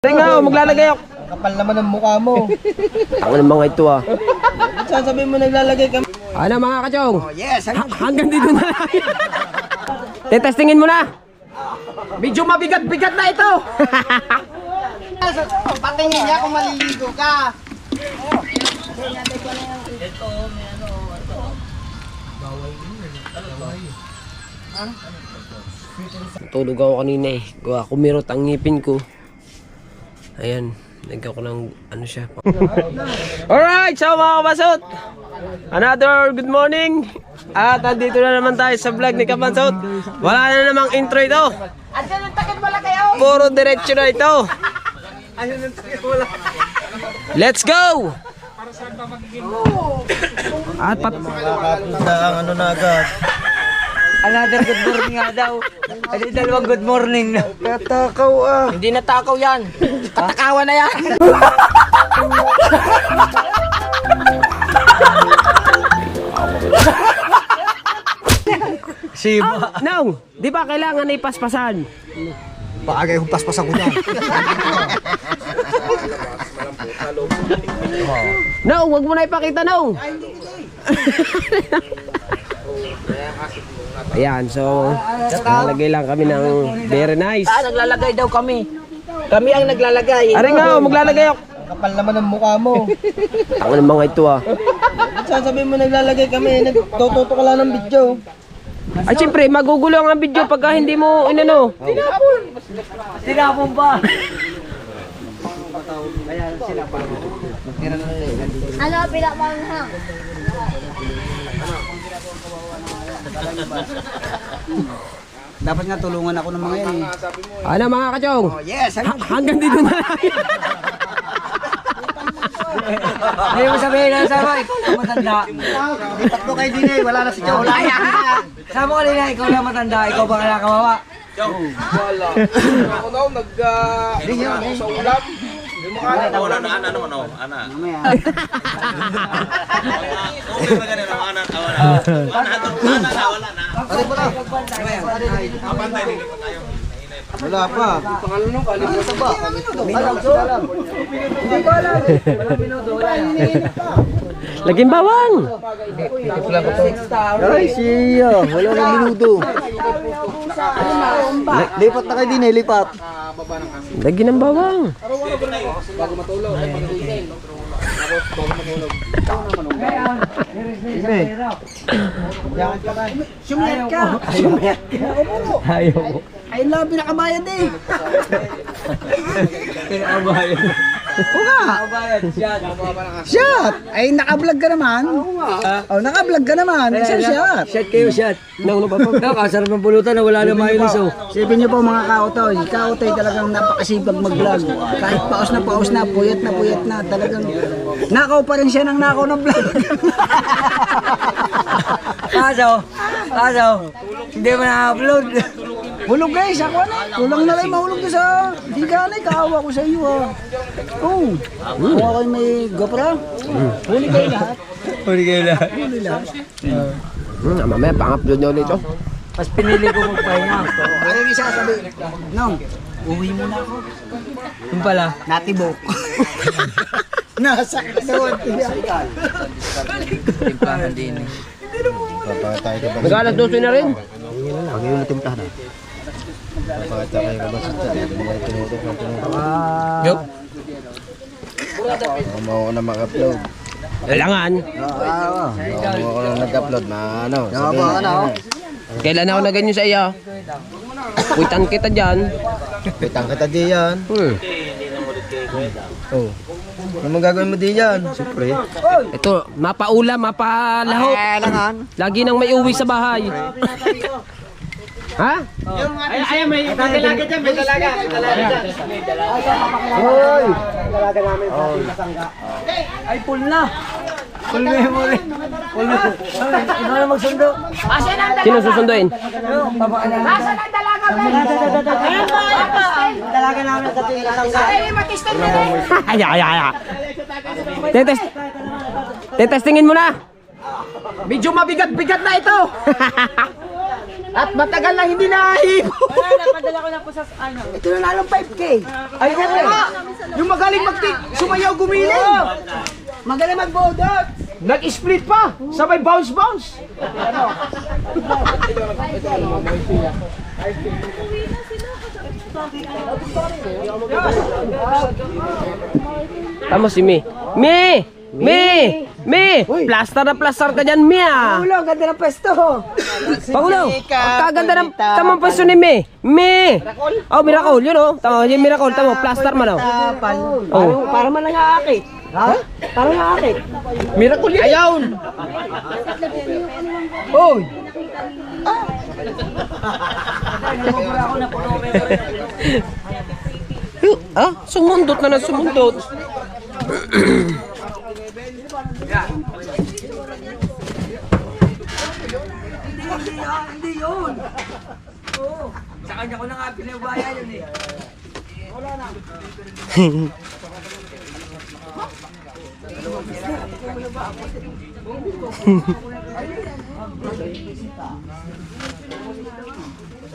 Nga, maglalagay ako. Kapal naman ang mukha mo. Ako ng mga ito ah. Sasabihin mo naglalagay kami. Ano mga kachong? Yes, Hanggang dito na lang. Tetestingin mo na. Medyo mabigat-bigat na ito. patingin niya kung maliligo ka. Tulog ako kanina eh. Gawa kumirot ang ngipin ko. Ayan. Nagkaw ko ng ano siya. Alright, so mga kabasot. Another good morning. At andito na naman tayo sa vlog ni Kabasot. Wala na namang intro ito. Puro diretso na ito. Let's go! At Makakapunta ang ano na agad. Another good morning nga daw. Ay, dalawang good morning na. Tatakaw ah. Hindi na takaw yan. Tatakawan na yan. Siba. No, di ba kailangan na ipaspasan? Baka kayo paspasan ko dyan. No, wag mo na ipakita, no. Ayan, so nalagay lang kami ng very nice. Naglalagay daw kami. Kami ang naglalagay. Aray nga, maglalagay ako. Kapal naman ang mukha mo. Ako ng mga ito ah. Sasabihin mo naglalagay kami. Nagtututo ka lang ng video. Ay, siyempre, magugulo ang video pagka hindi mo inano. Tinapon ba? Ano, pilak mo na. Dapat nga tulungan ako ng mga yan eh. Ano mga kachong? Yes, Hanggang dito na lang. Hindi mo sabihin na sama, ikaw lang matanda. lipat mo kayo din eh. Wala na si Joe. Sabi ko kanina, ikaw lang matanda, ikaw ba kaya kawawa? Wala. Ako daw nag sa ulam. Hindi mo kaya. Wala na ana naman oh, ana. Mamaya. Okay ba ganun ang ana? Ana na wala na. Kapantay din pa tayo. Wala pa. Laging bawang. Ay, siya. Wala na minuto. Lipat na kayo din eh. Lipat. Lagyan ng bawang. Sumiyat ka. Ayaw ko. Ay, labi na kabayan eh. Shot! Ay, naka-vlog ka naman. Oh, naka-vlog ka naman. Isang shot. Shot kayo, shot. Nang napapag. Kasarap ng pulutan na wala na mayroon so. Sipin niyo po mga kautoy. Kautoy talagang napakasipag mag-vlog. Kahit paus na, puyat na. Talagang nakaw pa rin siya ng nakaw ng vlog. Kaso, hindi mo na-upload. Hulog guys, ako na. Kulang na lang mahulog doon sa diganay. Kaawa ko sa iyo ha. Oh, kuha kayo may gopra. Huli kayo lahat. Huli lahat. Mamaya pang-upload na ulit ito. Mas pinili ko magpahinga. Ano yung isa sabi? Nong, uwi muna ako. Yung pala. Natibok. Nasa doon. Timplahan din. Mag-alas 12 na rin. Pag yung timplahan na. Napakita kayo ka ba sa tinutok. Yo. Mamawa ko na mag-upload. Kailangan. Mamawa ko na nag-upload na ano. Mamawa ka na oh. Kailan ako na ganyan sa iyo? Puwitan kita dyan. Pitang kita diyan. Oh. Ano magagawin mo diyan? Siyempre. Ito, mapaula, mapalahok. Lagi nang may uwi sa bahay. Ha? Ay, may dalaga dyan, may dalaga. Hoy! Ay, full na. Full memory. Full memory. Ikaw na magsundo. Sino susunduin? Nasaan ang dalaga, Ben? Dalaga namin sa tinasangga. Ay, matistan na rin. Ay. Tetestingin mo na. Medyo mabigat-bigat na ito. At matagal na hindi nahihipo. Wala, napadala ko na po sa ano. Ito na nalang 5K. Ay, nga. Yung magaling sumayaw gumiling. Magaling magbodot. Nag-split pa. Sabay bounce. Tama si Mi. Mi! Plaster na plaster ka dyan, Mi ah! Ulo, ang ganda ng pwesto. Pangulo! Ang kaganda ng tamang pwesto ni Mi! Mi! Oh, Miracle! Yun oh! Tama, yung Miracle. Tama, plaster man oh! Para man nangaakit. Ha? Parang nangaakit. Miracle yun! Ayawn! Oy! Ah? Sumundot na sumundot! Hindi yun. Sa kanya ko na nga pinabaya yun eh.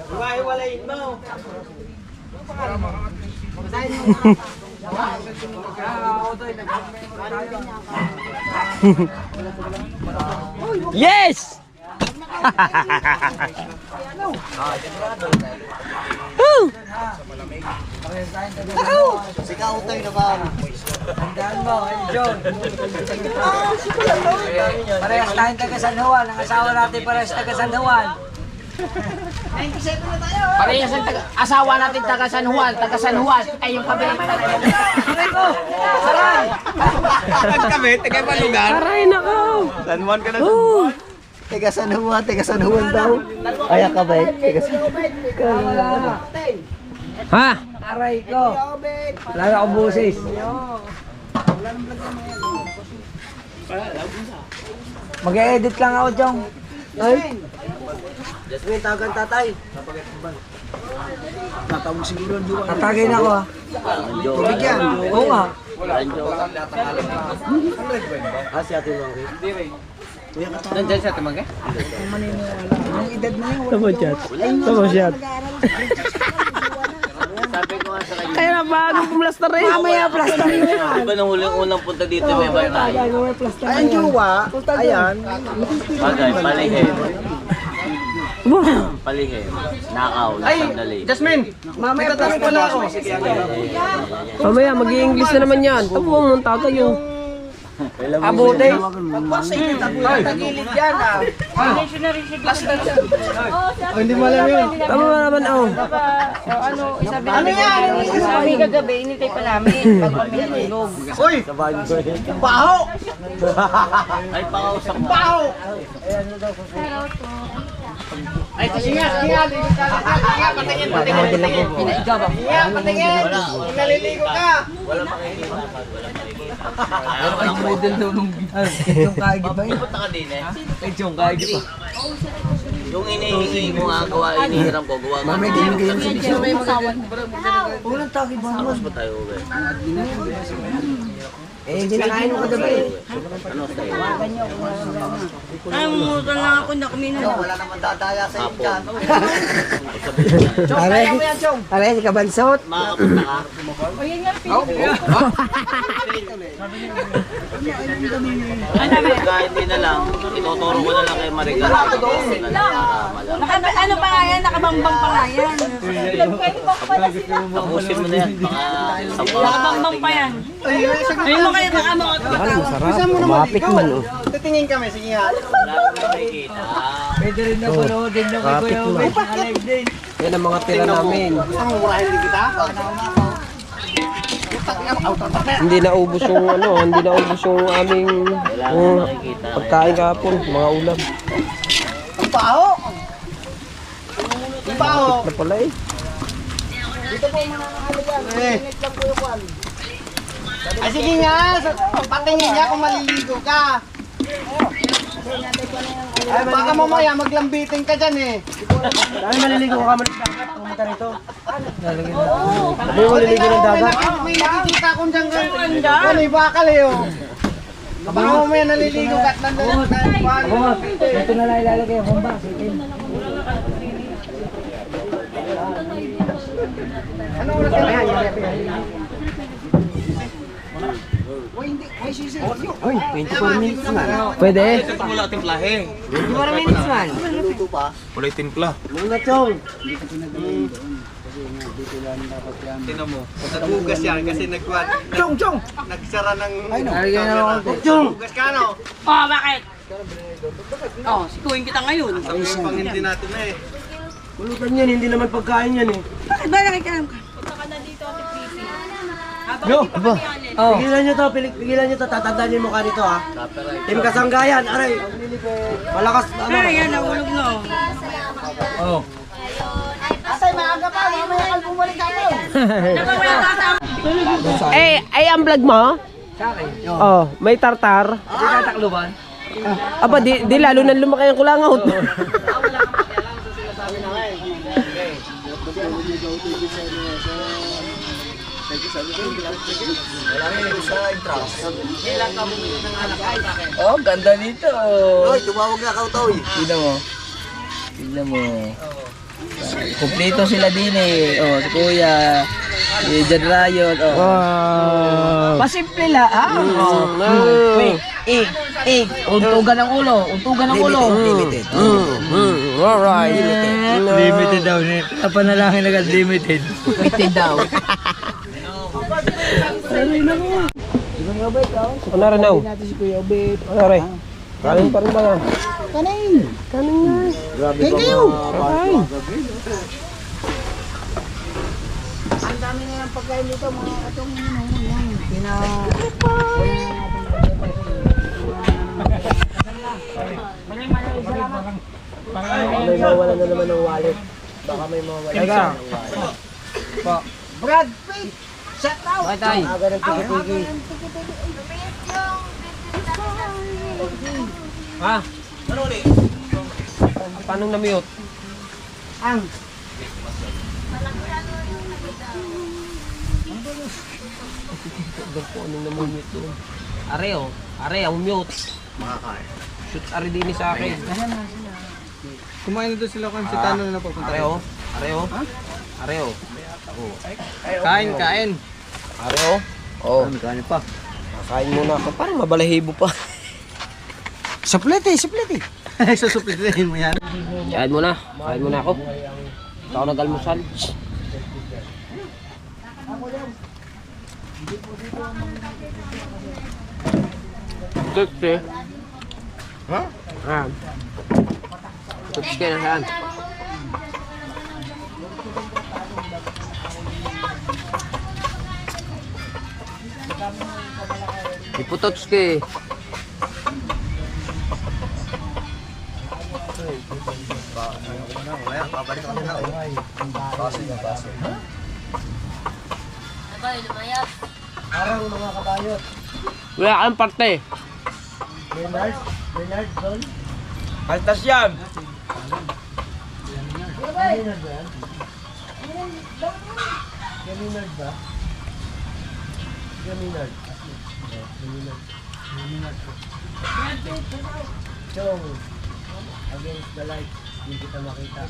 Hiwa-hiwalayin mo. Yes! Woo! Tandaan mo, John. Parehas tayong taga San Juan. Ang asawa natin parehas taga San Juan. Parehas ang asawa natin taga San Juan, ay yung kabilang Kami, taga ibang lugar. Aray nako! San Juan ka na. Oh! Teka San Juan daw. Kaya ka ba? Teka San Juan. Ha? Aray ko. Wala na akong busis. Mag-e-edit lang ako, Jong. Ay, Jasmine, tawagan tatay. tatawag siguro ang diwa. Tatagay na ako ha. Bigyan. Oo nga. Nandyan siya tumangga? Ang edad na yun. Tama chat. Tama chat. Sabi ko nga sa kanya, Kaya na bago pumlaster eh. Mamaya plaster yun. di ba nung unang punta dito may bay tayo? Ay, ang diwa. Ayan. Bagay, palihim. Palihim. Nakaw, sandali. Jasmine, Mamaya plaster pala ako. Mamaya, mag-i-English na naman yan. Tamo mo tayo. Abuti. Tagilid yan ah. hindi mo alam yun. Tama mo naman oh. Ano yan? Sabi kagabi, inintay pa namin pag kami natulog. Uy! Baho! Ay, pakausap mo. Baho! Ay, sige nga. Patingin. Patingin! Naliligo ka! Wala makikita. Yung kaigi ba yun? Punta ka din eh. Yung kaigi pa. Yung inihingi mo nga gawa, inihiram ko, gawa nga. Mamaya din kayo sa bisyo. Unang taki ba? Tapos pa tayo uwi. Eh, hindi na kain mo kagabi. Ano tayo? Ay, mumutan lang ako, hindi ako minum. Wala naman dadaya sa Hapon. Aray, si Kabansot. Makapunta ka. Kahit hindi na lang, ituturo ko na lang kay Maricar. Ano pa nga yan? Nakabambang pa nga yan. Tapusin mo na yan. Nakabambang pa yan. Ayun mo kayo, baka mo. Mapit man oh. Titingin kami, sige nga. Wala akong nakikita. Pwede rin na panoodin nyo kay Kuya Uwe. Live din. Yan ang mga tira namin. Ang murahin din kita. Hindi naubos yung hindi naubos yung aming pagkain kahapon, mga ulam. Ang baho! Ang baho! Na pala eh. Ay sige nga, patingin niya kung maliligo ka. Ay, baka mamaya maglambitin ka dyan eh. Ay, maliligo ka man sa dagat. Pumunta rito. May maliligo ng dagat? May nakikita akong dyan ano yung bakal eh oh. Baka mamaya naliligo ka at nandun na tayo. Ito na lang ilalagay yung humba. Sitin. Uy, 24 minutes man. Pwede? Wala timplahe. 24 minutes man. Wala timpla. Mga chong. Tinan mo. Naghugas yan kasi nagkuhan. Chong! Nagsara ng... Lagyan na ako. Chong. Hugas ka no? Oh, bakit? Oh, sikuhin kita ngayon. Sabi yung pangindi natin na eh. Pulutan yan, hindi naman pagkain yan eh. Bakit ba nakikialam ka? Yo! Pigilan nyo to, pigilan nyo to, tatandaan nyo yung mukha nito ha. Team Kasanggayan, aray. Malakas, ano. Ay, yan, nahulog na. Oh. Asay, maaga pa. Mamaya kang bumalik ako. Ay, ang vlog mo? Sa akin. Oh, may tartar. Hindi tatakluban. Aba, di lalo na lumaki ang kulangot. Oh, ganda dito. Oy, tumawag na kautoy. Tignan mo. Tignan mo. Kompleto sila din eh. Oh, si Kuya. Si John Ryan. Oh. Wow. Pasimple la, ha? Wait, untugan ng ulo. Untugan ng ulo. Limited. Alright. Limited daw. Napanalangin agad limited. Limited daw. Ano rin now? Natin si Kuya Obet. Ano rin? Kanin pa rin ba yan? Kanin! Kanin nga. Kaya kayo! Kain. Ang dami na yung pagkain dito, mga atong May mawala na naman ng wallet. Baka may mawala. Teka. Brad Pitt! Shout out! Bakit tayo? Aga ng tiki-tiki. Ha? Paano na-mute? Ang Ano na-mute doon? Are oh. Are, ang mute. Makakain. Shoot are din sa akin. Kumain na doon sila kung si Tano na papunta. Are oh. Are oh. Are oh. Kain, kain. Are oh. Oh. Kain pa. Kain muna ako. Parang mabalahibo pa. suplete! Susuplitin mo yan. Kain muna. Kain muna ako. Hindi ako nag-almusal. Tutsi. Ha? Ah. Tutsi na saan? Iputotski. Mamaya, babalik ako nila. Baso yung baso. Parang mga kabayot. Wala kang parte. Bernard, Don. Altas yan. Bernard ba yan? Bernard ba? Bernard. Chong, against the light, hindi kita makita.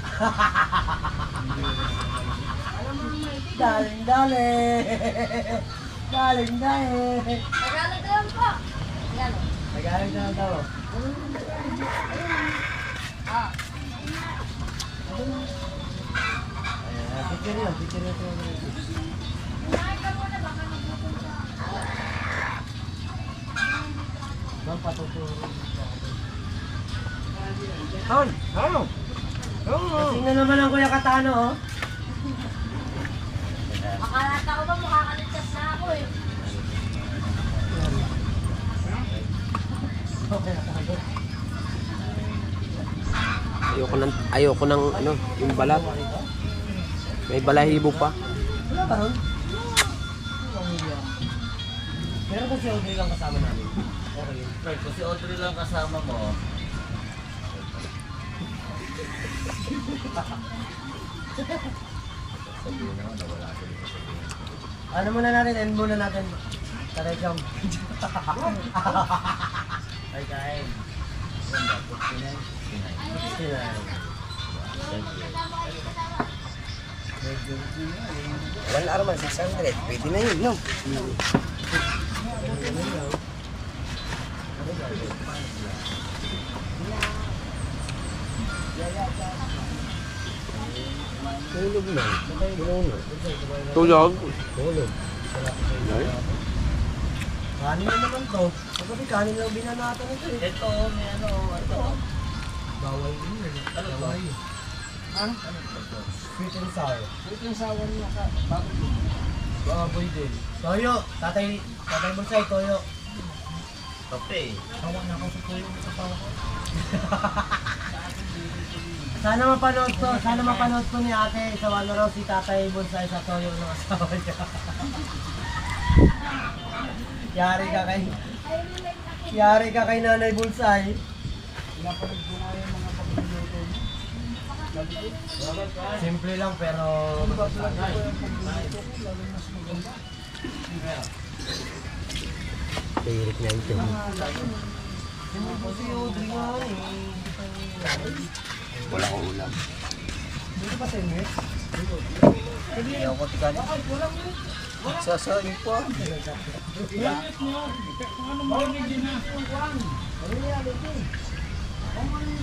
Daling. Magaling ka lang po. Yan. Nagaling na lang daw. Picture yun. Ma'am, patuturo. Tingnan naman ang Kuya Katano, oh. Makalata ko ba makakaligtas na ako eh. Ayoko ng ano, yung balat. May balahibo pa. Wala ka ron? Meron ko si Audrey lang kasama namin. Okay. Fred, kung si Audrey lang kasama mo, Ano muna natin? End muna natin. Taray Chong. Ay, kain. 69. One arman, 600. Pwede na yun, no? Tulog na. Tulog. Tulog. Kanin na naman to. Pagkabi kanin lang binanatan ito eh. Ito, may ano, ito. Bawal yun eh. Bawal yun. Ha? Sweet and sour. Sweet and sour na ka. Baboy din. Toyo. Tatay Bonsai, Toyo. Kape. Tawa na ako sa Toyo. Sa tawa ko. Sana mapanood to ni ate. Sawa na raw si Tatay Bonsai sa Toyo ng asawa niya. Yari ka kay Nanay Bonsai. Simple lang pero Pirit na ito. Wala ko ulam. Dito pa sandwich? Ayaw ko tikali. Sasayin po.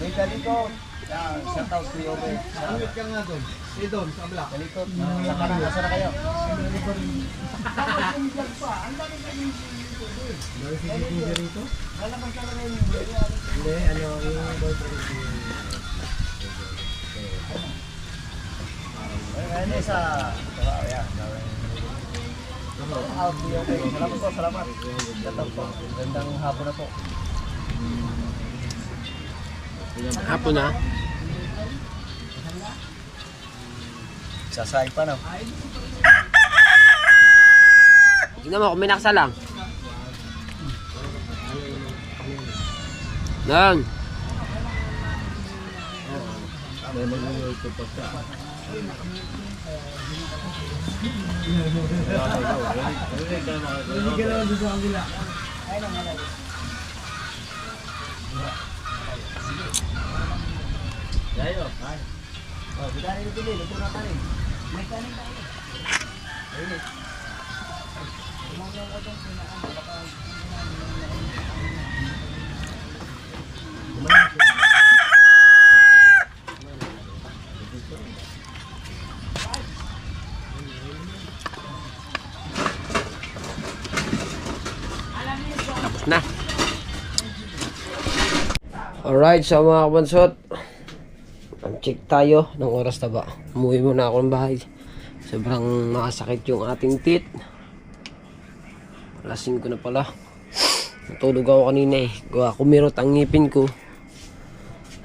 May kaliko. Shout out to you, Obe. Sandwich ka nga doon. Doon, sa black. Kalikot. Nasa na kayo. Dahil si Gigi rito? Hindi, ano yung boyfriend si... Ano isa? Ayan. Out to you, Obe. Salamat po, salamat. Gatang po. Gandang hapon na po. Hapon na. Sasayin pa na. Tignan mo, kung may nakasa lang. Yan. Hindi ka naman doon sa kabila. Yayo. Oh, bigari na pili. Luto na kanin. May kanin tayo. Ayun. Tapos na. Alright, so mga kabansot, check tayo ng oras na ba. Umuwi muna ako ng bahay. Sobrang nakasakit yung ating teeth. Alas 5 na pala. Natulog ako kanina eh. Kumirot ang ngipin ko.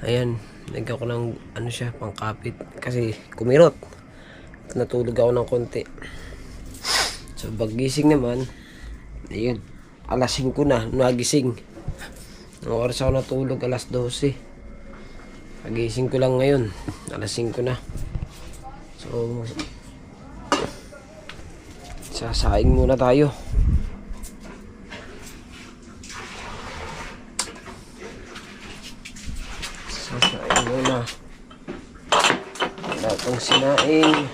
Ayan, nagkaw ko ng ano siya, pangkapit. Kasi kumirot. Natulog ako ng konti. So paggising naman, ayun, alas 5 na, nagising. Ang oras ako natulog, alas 12. Pagising ko lang ngayon, alas 5 na. So sasaing muna tayo. Sasaing muna. Wala pang sinaing.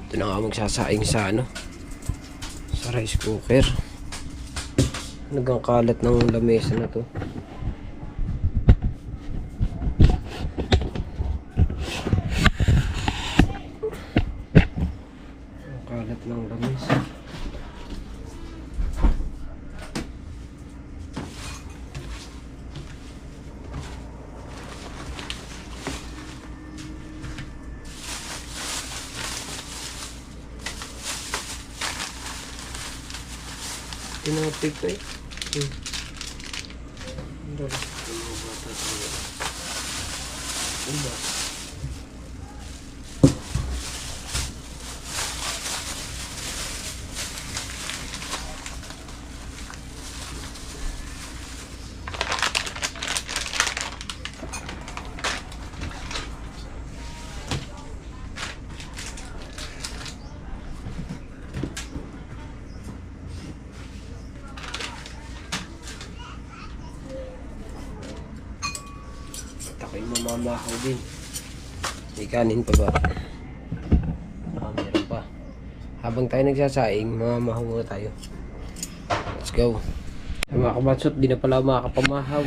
Ito na nga magsasaing sa ano, sa rice cooker. Nagang kalat ng lamesa na to. Ang kalat ng lamesa. Tinapig ko eh. mamahaw din. May kanin pa ba? Meron pa. Habang tayo nagsasaing, mamahaw muna tayo. Let's go. Mga kabatsot, di na pala makakapamahaw.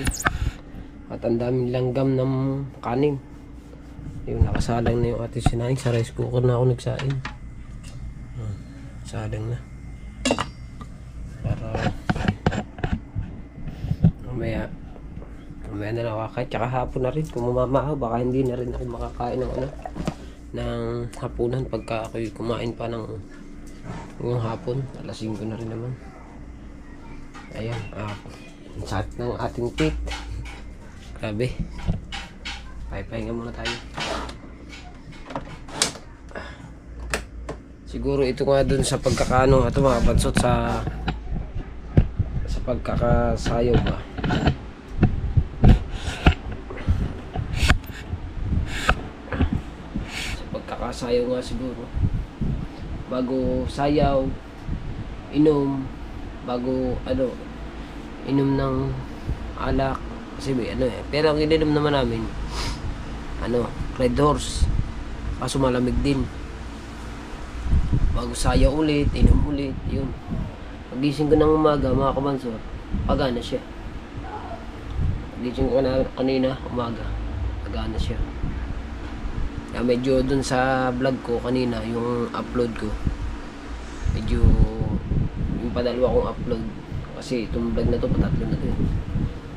At ang daming langgam ng kanin. Yung nakasalang na yung ating sinaing. Sa rice cooker na ako nagsaing. Salang na. Para mamaya na lang kakain. Tsaka hapon na rin. Kung mamamahaw, baka hindi na rin ako makakain ng ng hapunan pagka ako'y kumain pa ng yung hapon. Alas 5 na rin naman. Ayan. Ang sakit ng ating pit. Grabe. Pahinga muna tayo. Siguro ito nga dun sa pagkakano ito mga bansot sa pagkakasayaw ba. Sa pagkakasayaw nga siguro. Bago sayaw, inom, bago inom ng alak. Kasi pero ang ininom naman namin Red Horse, kaso malamig din. Bago sayaw ulit, inom ulit, yun. Pagising ko ng umaga mga kabansot, pagana siya. Pagising ko na kanina umaga, pagana siya. Kaya medyo dun sa vlog ko kanina, yung upload ko, medyo yung padalwa kong upload. Kasi itong vlog na to, patatlo na to eh.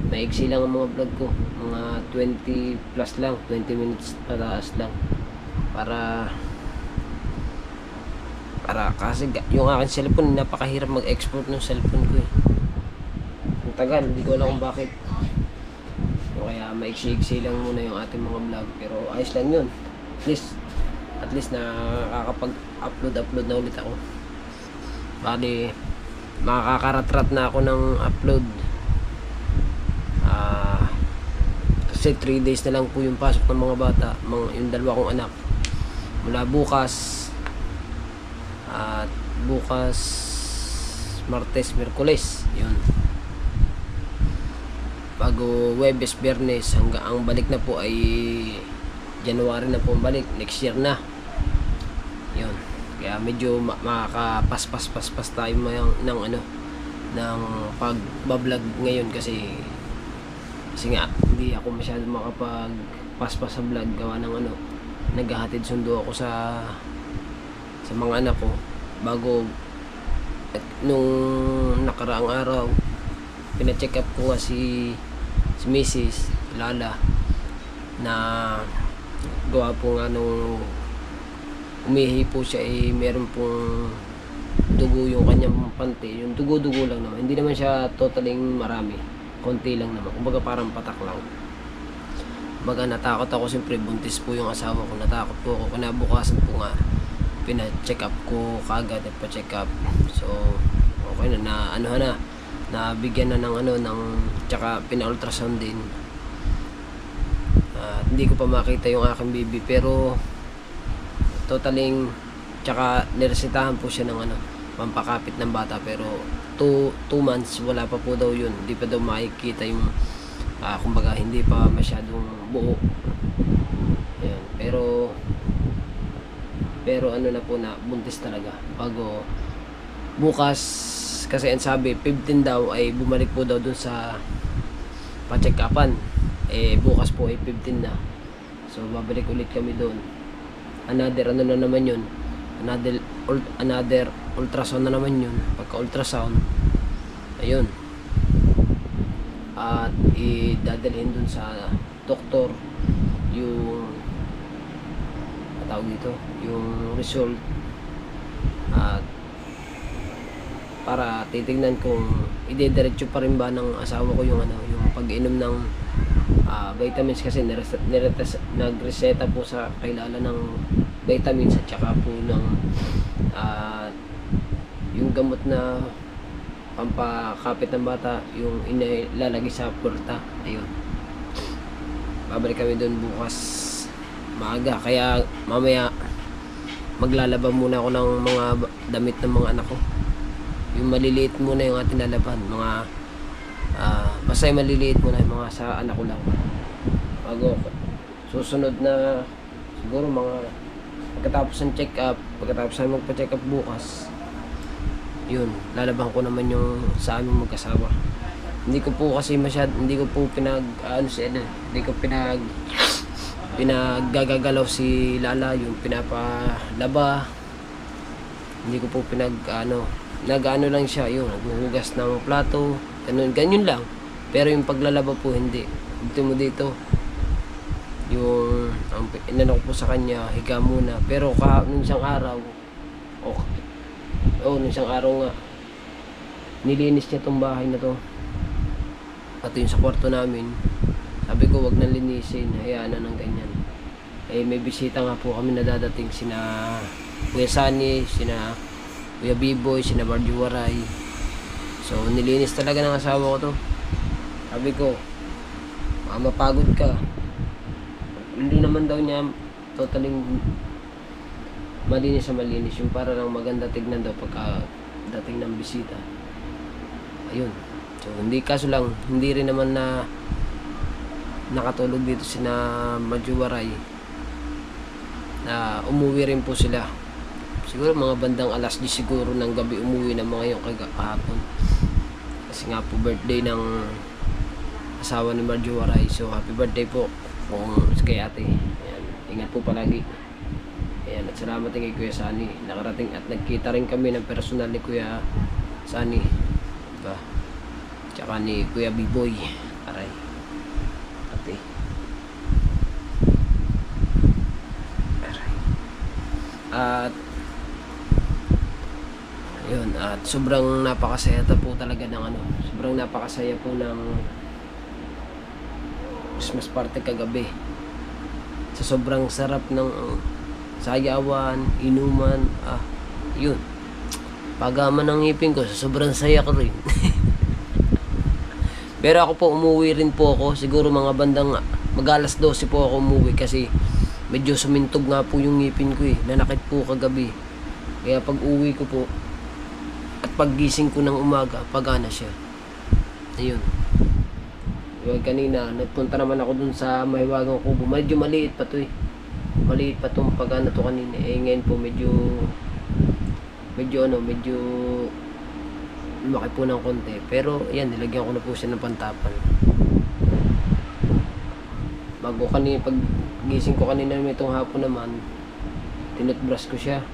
Maiksi lang ang mga vlog ko, mga 20 plus lang, 20 minutes pataas lang. Para kasi yung aking cellphone, napakahirap mag-export ng cellphone ko eh. Ang tagal, hindi ko alam kung bakit. Kaya maiksi-iksi lang muna yung ating mga vlog, pero ayos lang yun. At least nakakapag-upload na ulit ako. Bali, makakaratrat na ako ng upload. Kasi 3 days na lang po yung pasok ng mga bata, yung dalawa kong anak. Mula bukas at bukas Martes, Miyerkules, yun. Bago Huwebes, Biyernes, hanggang ang balik na po ay January na po ang balik, next year na. Yun. Kaya medyo makakapaspas tayo ng pagbablog ngayon kasi nga hindi ako masyado makapagpaspas sa vlog gawa ng naghahatid sundo ako sa mga anak ko. Bago nung nakaraang araw pina-check up ko nga si Mrs. Lala na gawa po nga nung umihi po siya meron pong dugo yung kanyang pante, yung dugo lang naman, hindi naman siya totaling marami, konti lang naman, kumbaga parang patak lang. Kumbaga natakot ako, siyempre buntis po yung asawa ko, natakot po ako, kinabukasan po nga pina-check up ko kaagad, nagpa-check up. So okay na nabigyan na ng tsaka pina-ultrasound din. Hindi ko pa makita yung aking baby, pero totaling tsaka niresetahan po siya ng pampakapit ng bata, pero 2 months wala pa po daw yun, hindi pa daw makikita yung kumbaga hindi pa masyadong buo. Ayan. Pero na po na buntis talaga. Bago bukas, kasi ang sabi 15 daw ay bumalik po daw dun sa pa-check upan. Bukas po ay 15 na. So babalik ulit kami doon. Another na naman yun. Another ultrasound na naman yun. Pagka ultrasound, ayun, at idadalhin dun sa doktor yung tawag dito, yung result, at para titignan kung idediretso pa rin ba ng asawa ko yung pag-inom ng vitamins, kasi nagreseta po sa kailala ng vitamins at saka po ng yung gamot na pampakapit ng bata, yung inilalagay sa puerta. Ayun, babalik kami doon bukas maaga, kaya mamaya maglalaba muna ako ng mga damit ng mga anak ko. Yung maliliit muna yung ating lalaban, mga basta yung maliliit muna, yung mga sa anak ko lang, bago susunod na siguro mga pagkatapos ng check-up, pagkatapos namin magpa-check up bukas, yun, lalaban ko naman yung sa aming mag-asawa. Hindi ko po kasi hindi ko po hindi ko pinaggagalaw si Lala, yung pinapalaba. Hindi ko po nag-ano lang siya, yun, naghuhugas ng plato, ganyan lang. Pero yung paglalaba po hindi. Dito yung inano ko po sa kanya, higa muna. Pero nung isang araw, nung isang araw nga, nilinis niya tong bahay na to. Pati yung sa kwarto namin, sabi ko wag nang linisin, hayaan na ng ganyan. May bisita nga po kami na dadating, sina Kuya Sani, sina Kuya Biboy, sina Marjo Waray. So nilinis talaga ng asawa ko to. Sabi ko, mapagod ka. Hindi naman daw niya totaling malinis yung para lang maganda tignan daw pagka dating ng bisita. Ayun. So kaso lang hindi rin naman na nakatulog dito sina Majuwaray na umuwi rin po sila. Siguro mga bandang alas 10 siguro ng gabi umuwi na mga yung kahapon. Kasi nga po birthday ng asawa ni Majuwaray. So happy birthday po kung kay ate. Ayan, ingat po palagi. Ayan, at salamat din kay Kuya Sani. Nakarating at nagkita rin kami ng personal ni Kuya Sani. Diba? Tsaka ni Kuya Biboy. Aray. Ate. Aray. At yun, at sobrang napakasaya po talaga ng sobrang napakasaya po ng Christmas party kagabi. Sa sobrang sarap ng sayawan, inuman, yun. Pagaman ng ngipin ko, sa sobrang saya ko rin. Pero ako po, umuwi rin po ako. Siguro mga bandang mag-alas 12 po ako umuwi kasi medyo sumintog nga po yung ngipin ko Nanakit po kagabi. Kaya pag uwi ko po at paggising ko ng umaga, pagana siya. Ayun. Kanina, nagpunta naman ako dun sa Mahiwagang Kubo. Medyo maliit pa to Maliit pa tong pagana to kanina. Ngayon po medyo lumaki po ng konti. Pero yan, nilagyan ko na po siya ng pantapan. Bago kanina, pag gising ko kanina itong hapon naman, tinutbrush ko siya.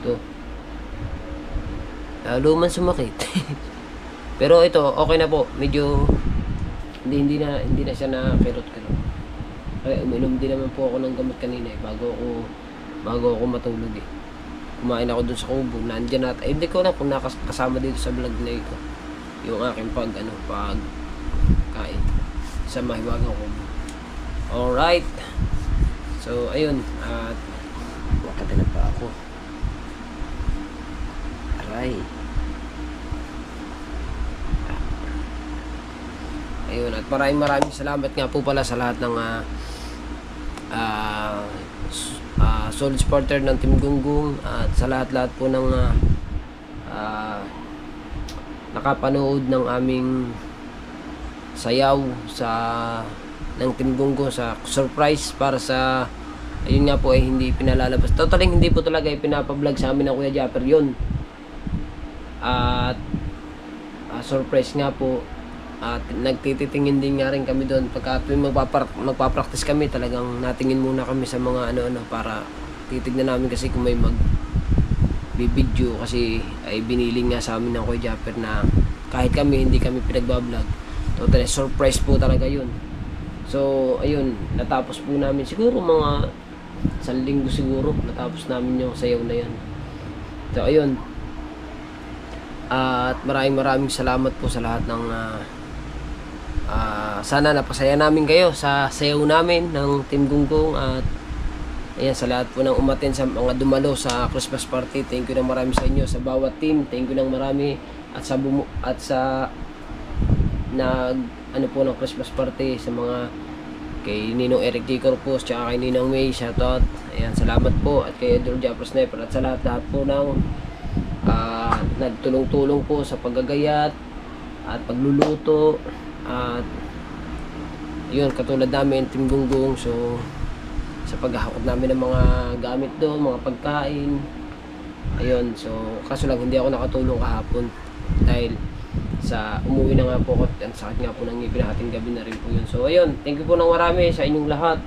Ito. Lalo man sumakit. Pero ito, okay na po. Medyo hindi na siya nakirot-kirot. Kaya uminom din naman po ako ng gamot kanina bago ako matulog Kumain ako dun sa kubo, nandiyan hindi ko na kung nakasama dito sa vlog na ito yung aking pagkain sa Mahiwagang Kubo. Alright, so ayun, at nakatalag pa ako. Aray. Ayun, at maraming salamat nga po pala sa lahat ng solid supporter ng Team Gunggong at sa lahat po ng nakapanood ng aming sayaw ng Team Gunggong sa surprise para sa ayun nga po hindi pinalalabas. Totally hindi po talaga pinapablog sa amin ng Kuya Japper yun. At surprise nga po. At nagtititingin din nga rin kami doon pagka magpapractice kami, talagang natingin muna kami sa mga para titignan namin kasi kung may magbibideo kasi ay biniling nga sa amin ng Kuya Japper na kahit hindi kami pinagbablog, totally surprise po talaga yun. So ayun, natapos po namin siguro mga 1 linggo siguro natapos namin yung sayaw na yun. So ayun, at maraming salamat po sa lahat ng sana napasaya namin kayo sa sayaw namin ng Team Gunggong. At ayan, sa lahat po ng umaten sa mga dumalo sa Christmas party, thank you ng marami sa inyo, sa bawat team, thank you ng marami. At sa ng Christmas party, sa mga kay Ninong Eric T. Corpus, tsaka kay Ninong May, shoutout. Ayan, salamat po. At kay Edward Japper Sniper, at sa lahat po ng nagtulong-tulong po sa paggagayat at pagluluto. At yun, katulad namin, Team Gunggong. So, sa paghahakot namin ng mga gamit doon, mga pagkain. Ayun, so, kaso lang hindi ako nakatulong kahapon. Dahil sa umuwi na nga po ako, at sakit nga po ng ngipin natin, gabi na rin po yun. So, ayun, thank you po ng marami sa inyong lahat.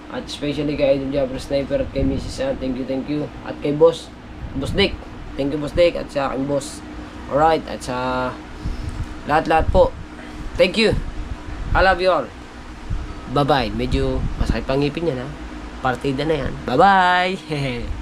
At especially kay Idol Jabber Sniper at kay Mrs. Ann, thank you. At kay Boss Dick, thank you Boss Dick, at sa aking boss. Alright, at sa lahat-lahat po, thank you. I love you all. Bye-bye. Medyo masakit pang ngipin yan ha. Partida na yan. Bye-bye.